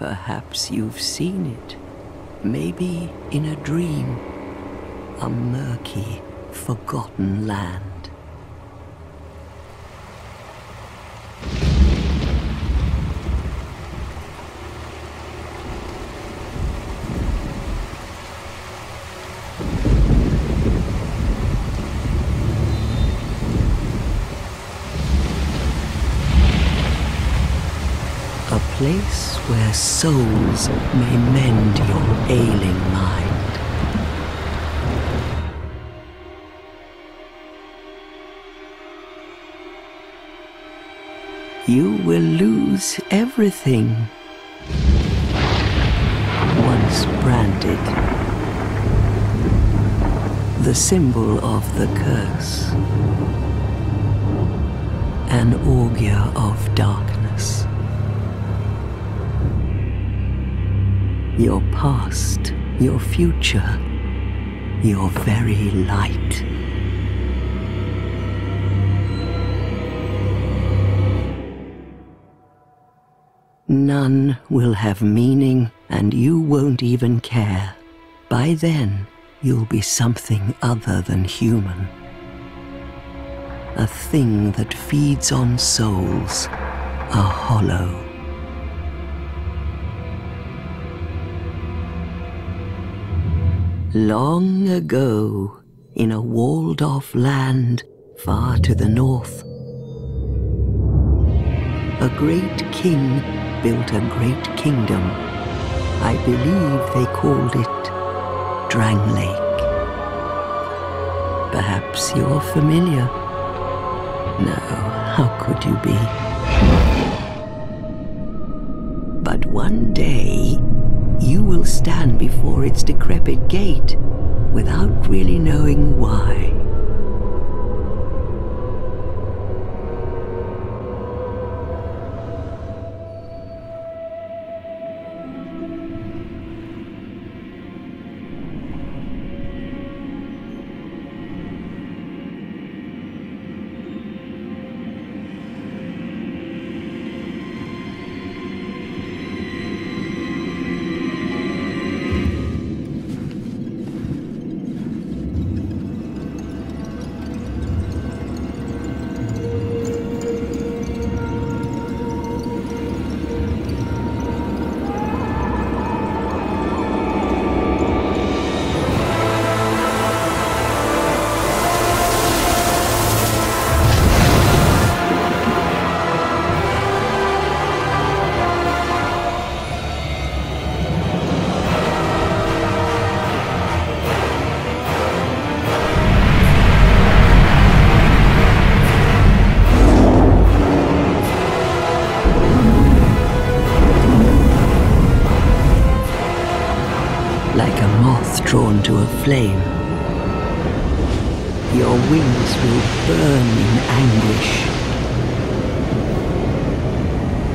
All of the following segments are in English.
Perhaps you've seen it, maybe in a dream, a murky, forgotten land. A place where souls may mend your ailing mind. You will lose everything once branded, the symbol of the curse, an augur of darkness. Your past, your future, your very light. None will have meaning, and you won't even care. By then, you'll be something other than human. A thing that feeds on souls, a hollow. Long ago, in a walled-off land far to the north, a great king built a great kingdom. I believe they called it Drang Lake. Perhaps you're familiar. No, how could you be? But one day, you will stand before its decrepit gate without really knowing why. Like a moth drawn to a flame, your wings will burn in anguish,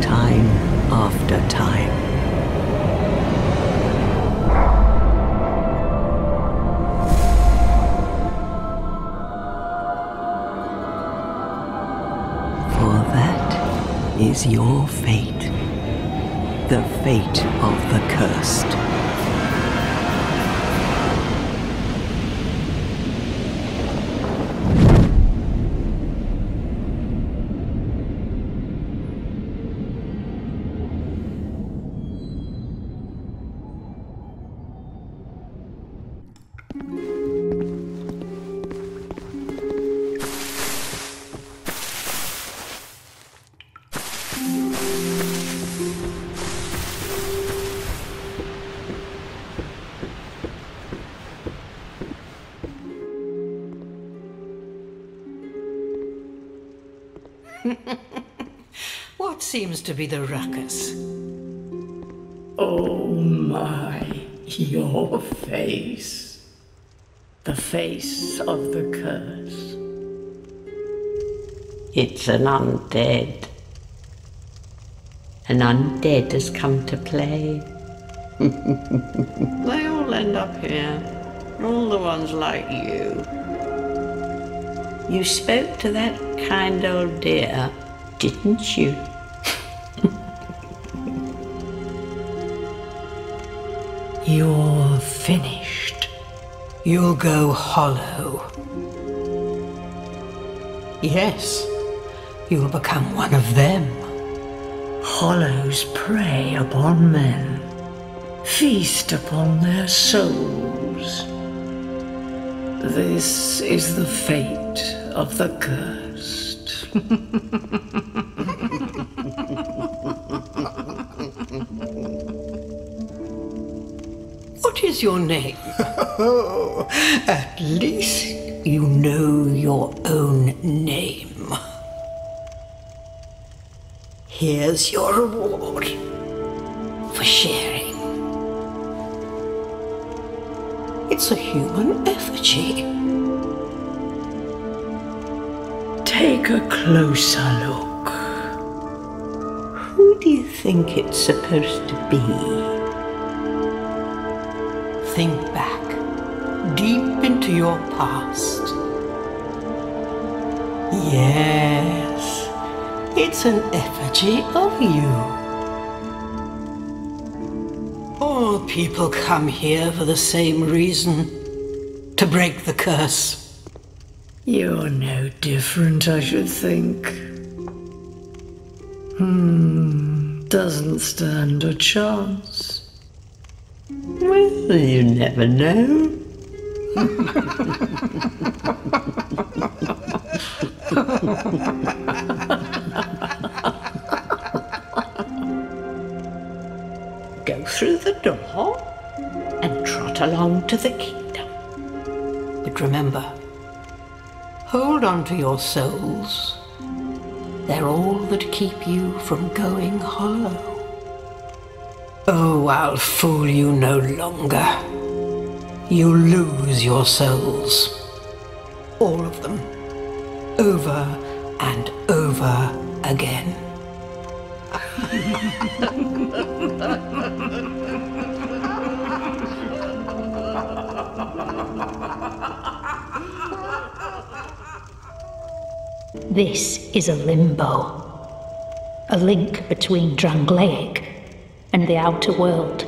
time after time. For that is your fate, the fate of the cursed. What seems to be the ruckus? Oh my, your face. The face of the curse. It's an undead. An undead has come to play. They all end up here. All the ones like you. You spoke to that kind old dear, didn't you? You're finished. You'll go hollow. Yes, you'll become one of them. Hollows prey upon men, feast upon their souls. This is the fate of the cursed. What is your name? At least you know your own name. Here's your reward for sharing. It's a human effigy. Take a closer look. Who do you think it's supposed to be? Think back, deep into your past. Yes, it's an effigy of you. All people come here for the same reason, to break the curse. You're no different, I should think. Doesn't stand a chance. Well, you never know. Go through the door and trot along to the kingdom. But remember, hold on to your souls. They're all that keep you from going hollow. Oh, I'll fool you no longer. You lose your souls. All of them. Over and over again. This is a limbo, a link between Drangleic and the outer world.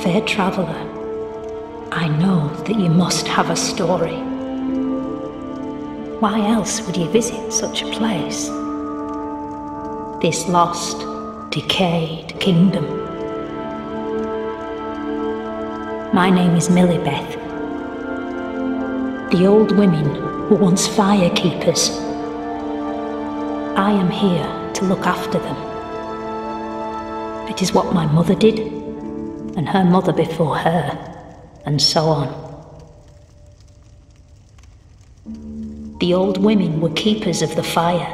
Fair traveller, I know that you must have a story. Why else would you visit such a place? This lost, decayed kingdom. My name is Millibeth. The old women were once firekeepers. I am here to look after them. It is what my mother did, and her mother before her, and so on. The old women were keepers of the fire.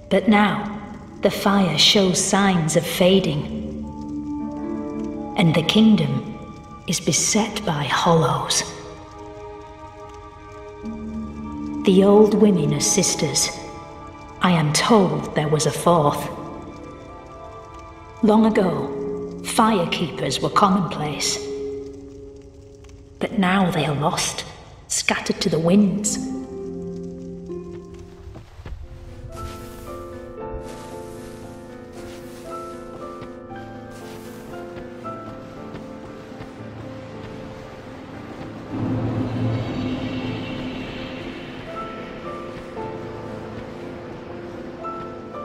But now, the fire shows signs of fading, and the kingdom is beset by hollows. The old women are sisters. I am told there was a fourth. Long ago, firekeepers were commonplace. But now they are lost, scattered to the winds.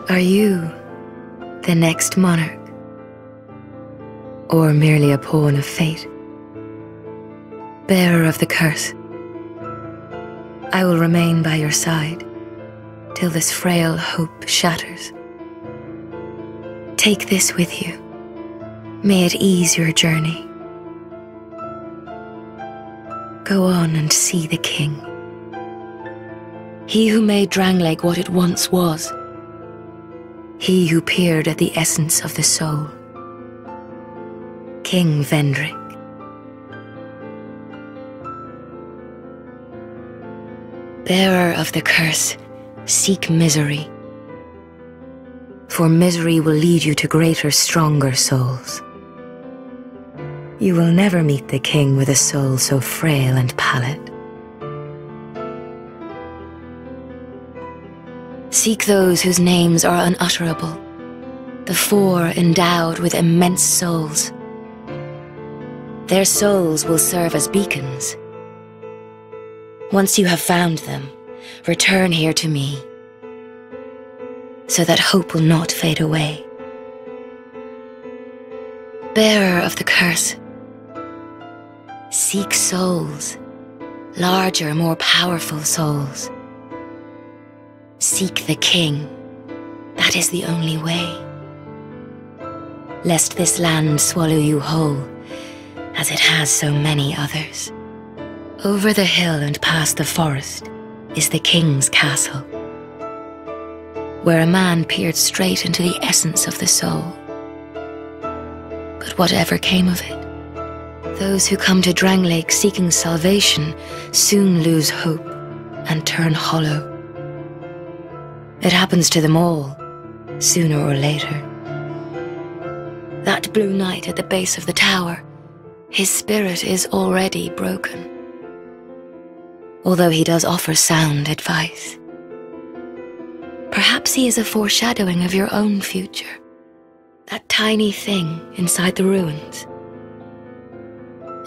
Are you the next monarch? Or merely a pawn of fate? Bearer of the curse, I will remain by your side till this frail hope shatters. Take this with you. May it ease your journey. Go on and see the king. He who made Drangleic what it once was. He who peered at the essence of the soul. King Vendrick. Bearer of the curse, seek misery. For misery will lead you to greater, stronger souls. You will never meet the king with a soul so frail and pallid. Seek those whose names are unutterable, the four endowed with immense souls. Their souls will serve as beacons. Once you have found them, return here to me, so that hope will not fade away. Bearer of the curse, seek souls, larger, more powerful souls. Seek the king. That is the only way. Lest this land swallow you whole, as it has so many others. Over the hill and past the forest is the king's castle, where a man peered straight into the essence of the soul. But whatever came of it, those who come to Dranglake seeking salvation soon lose hope and turn hollow. It happens to them all, sooner or later. That blue knight at the base of the tower, his spirit is already broken. Although he does offer sound advice. Perhaps he is a foreshadowing of your own future. That tiny thing inside the ruins.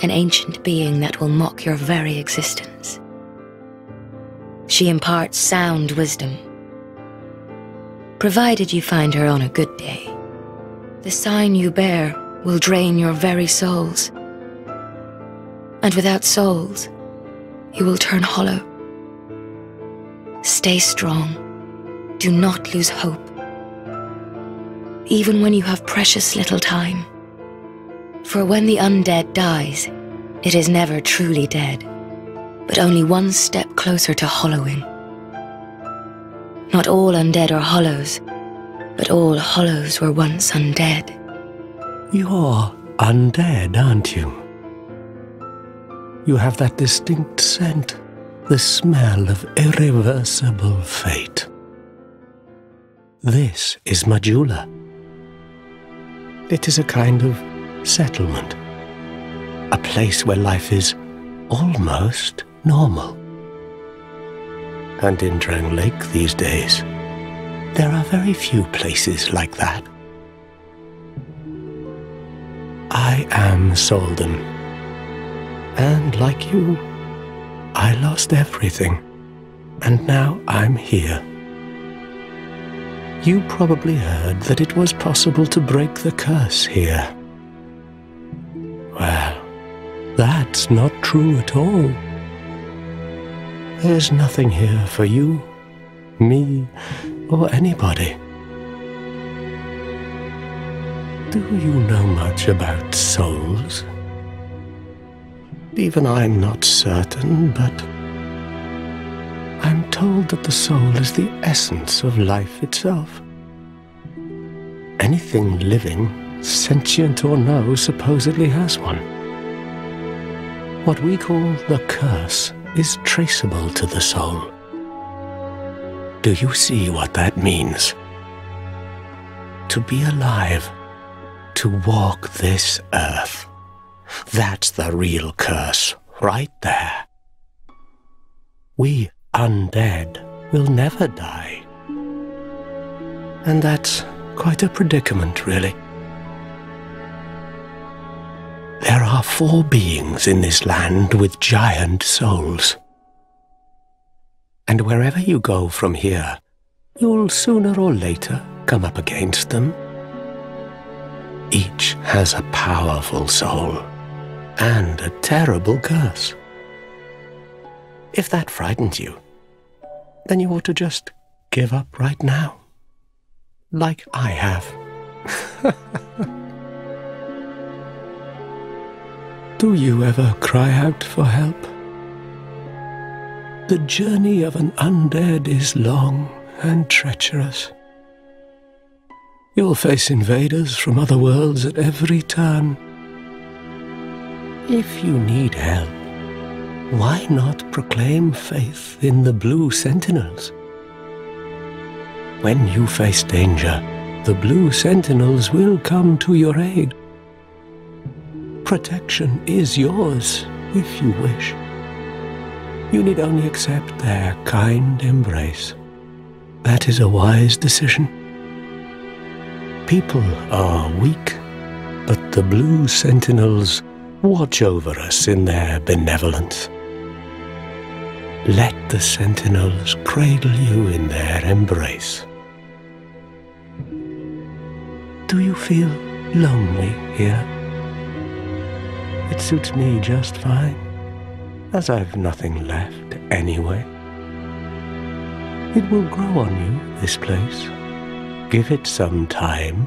An ancient being that will mock your very existence. She imparts sound wisdom. Provided you find her on a good day, the sign you bear will drain your very souls. And without souls, you will turn hollow. Stay strong. Do not lose hope. Even when you have precious little time. For when the undead dies, it is never truly dead, but only one step closer to hollowing. Not all undead are hollows, but all hollows were once undead. You're undead, aren't you? You have that distinct scent, the smell of irreversible fate. This is Majula. It is a kind of settlement, a place where life is almost normal. And in Dranglake these days, there are very few places like that. I am Solden, and like you, I lost everything, and now I'm here. You probably heard that it was possible to break the curse here. Well, that's not true at all. There's nothing here for you, me, or anybody. Do you know much about souls? Even I'm not certain, but I'm told that the soul is the essence of life itself. Anything living, sentient or no, supposedly has one. What we call the curse is traceable to the soul. Do you see what that means? To be alive, to walk this earth. That's the real curse, right there. We undead will never die. And that's quite a predicament, really. There are 4 beings in this land with giant souls. And wherever you go from here, you'll sooner or later come up against them. Each has a powerful soul and a terrible curse. If that frightens you, then you ought to just give up right now, like I have. Do you ever cry out for help? The journey of an undead is long and treacherous. You'll face invaders from other worlds at every turn. If you need help, why not proclaim faith in the Blue Sentinels? When you face danger, the Blue Sentinels will come to your aid. Protection is yours, if you wish. You need only accept their kind embrace. That is a wise decision. people are weak, but the blue sentinels watch over us in their benevolence. Let the sentinels cradle you in their embrace. Do you feel lonely here? It suits me just fine, as I've nothing left anyway. It will grow on you, this place. Give it some time.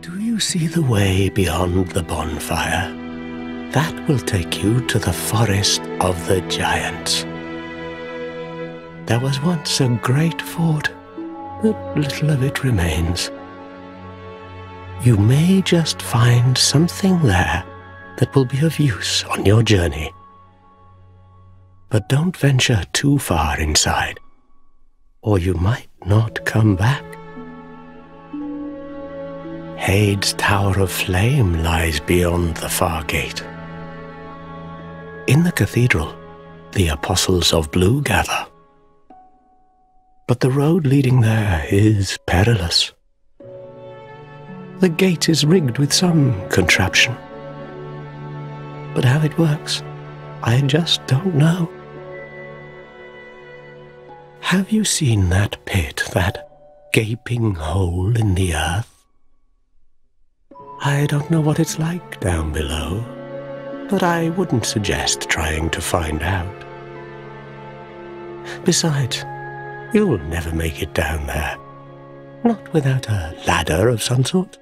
Do you see the way beyond the bonfire? That will take you to the forest of the giants. There was once a great fort, but little of it remains. You may just find something there that will be of use on your journey. But don't venture too far inside, or you might not come back. Hade's Tower of Flame lies beyond the far gate. In the cathedral, the Apostles of Blue gather. But the road leading there is perilous. The gate is rigged with some contraption. But how it works, I just don't know. Have you seen that pit, that gaping hole in the earth? I don't know what it's like down below, but I wouldn't suggest trying to find out. Besides, you'll never make it down there, not without a ladder of some sort.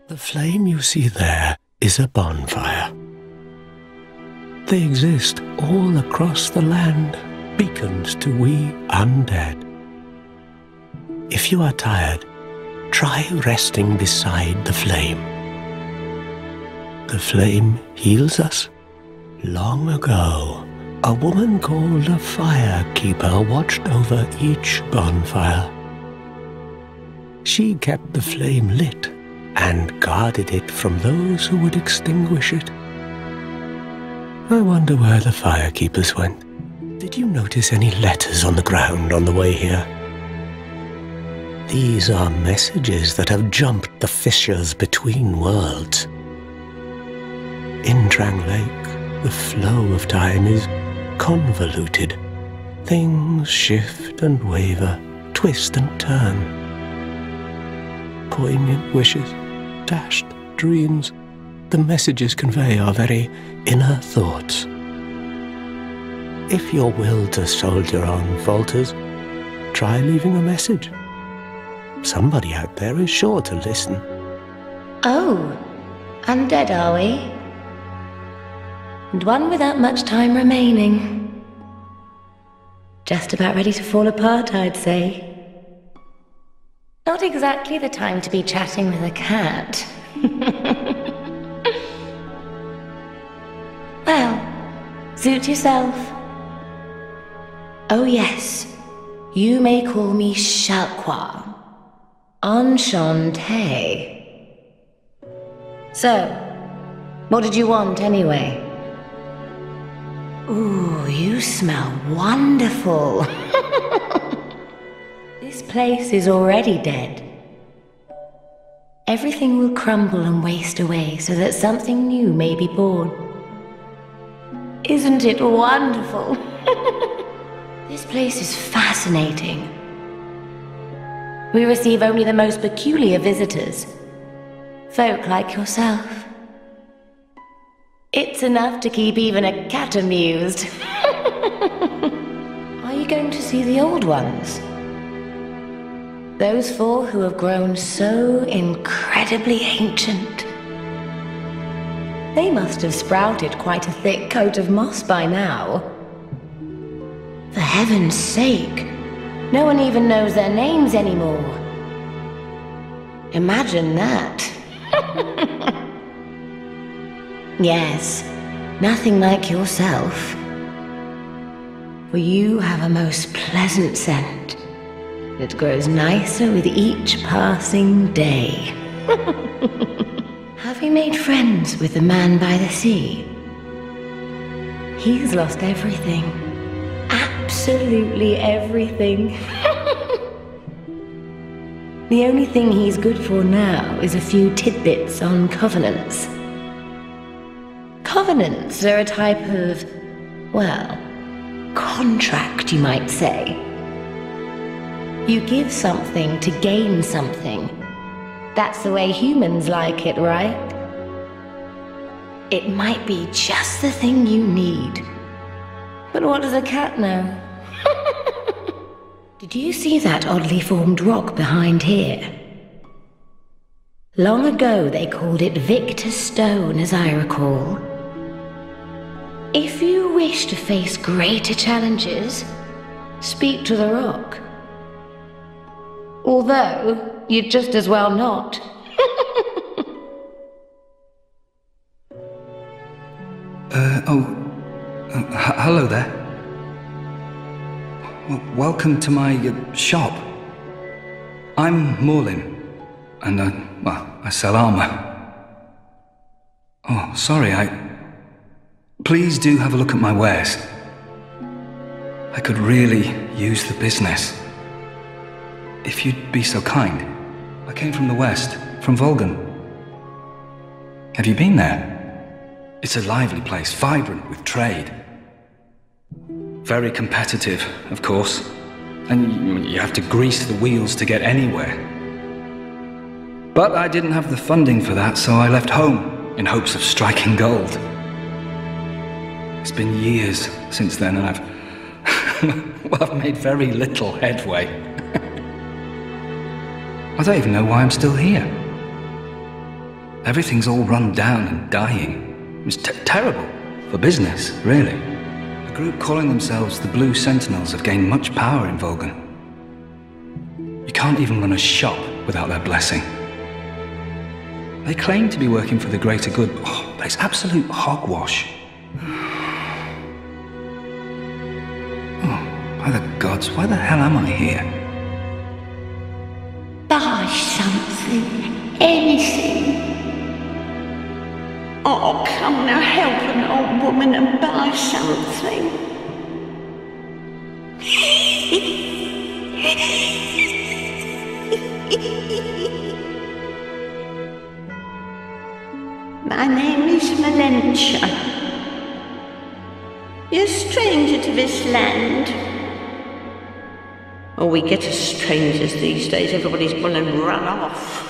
The flame you see there is a bonfire. They exist all across the land, beacons to we undead. If you are tired, try resting beside the flame. The flame heals us. Long ago, a woman called a firekeeper watched over each bonfire. She kept the flame lit and guarded it from those who would extinguish it. I wonder where the firekeepers went. Did you notice any letters on the ground on the way here? These are messages that have jumped the fissures between worlds. In Drang Lake, the flow of time is convoluted. Things shift and waver, twist and turn. Poignant wishes, dashed dreams, the messages convey our very inner thoughts. If your will to soldier on falters, try leaving a message. Somebody out there is sure to listen. Oh, undead are we? And one without much time remaining. Just about ready to fall apart, I'd say. Not exactly the time to be chatting with a cat. Well, suit yourself. Oh yes, you may call me Shalqua. Enchanté. So, what did you want anyway? Ooh, you smell wonderful. This place is already dead. Everything will crumble and waste away so that something new may be born. Isn't it wonderful? This place is fascinating. We receive only the most peculiar visitors. Folk like yourself. It's enough to keep even a cat amused. Are you going to see the old ones? Those four who have grown so incredibly ancient. They must have sprouted quite a thick coat of moss by now. For heaven's sake, no one even knows their names anymore. Imagine that. Yes, nothing like yourself. For you have a most pleasant scent that grows nicer with each passing day. Have you made friends with the man by the sea? He's lost everything. Absolutely everything. The only thing he's good for now is a few tidbits on covenants. Covenants are a type of, well, contract, you might say. You give something to gain something. That's the way humans like it, right? It might be just the thing you need. But what does a cat know? Did you see that oddly formed rock behind here? Long ago they called it Victor's Stone, as I recall. If you wish to face greater challenges, speak to the rock. Although, you'd just as well not. Hello there. Well, welcome to my shop. I'm Morlin, and I sell armor. Oh, sorry, Please do have a look at my wares. I could really use the business. If you'd be so kind. I came from the west, from Volgan. Have you been there? It's a lively place, vibrant with trade. Very competitive, of course. And you have to grease the wheels to get anywhere. But I didn't have the funding for that, so I left home in hopes of striking gold. It's been years since then, and I've made very little headway. I don't even know why I'm still here. Everything's all run down and dying. It's terrible for business, really. A group calling themselves the Blue Sentinels have gained much power in Volgan. You can't even run a shop without their blessing. They claim to be working for the greater good, but it's absolute hogwash. By the gods, why the hell am I here? Buy something, anything. Oh, come now, help an old woman and buy something. My name is Malentia. You're a stranger to this land. Oh, we get as strangers these days. Everybody's gone and run off.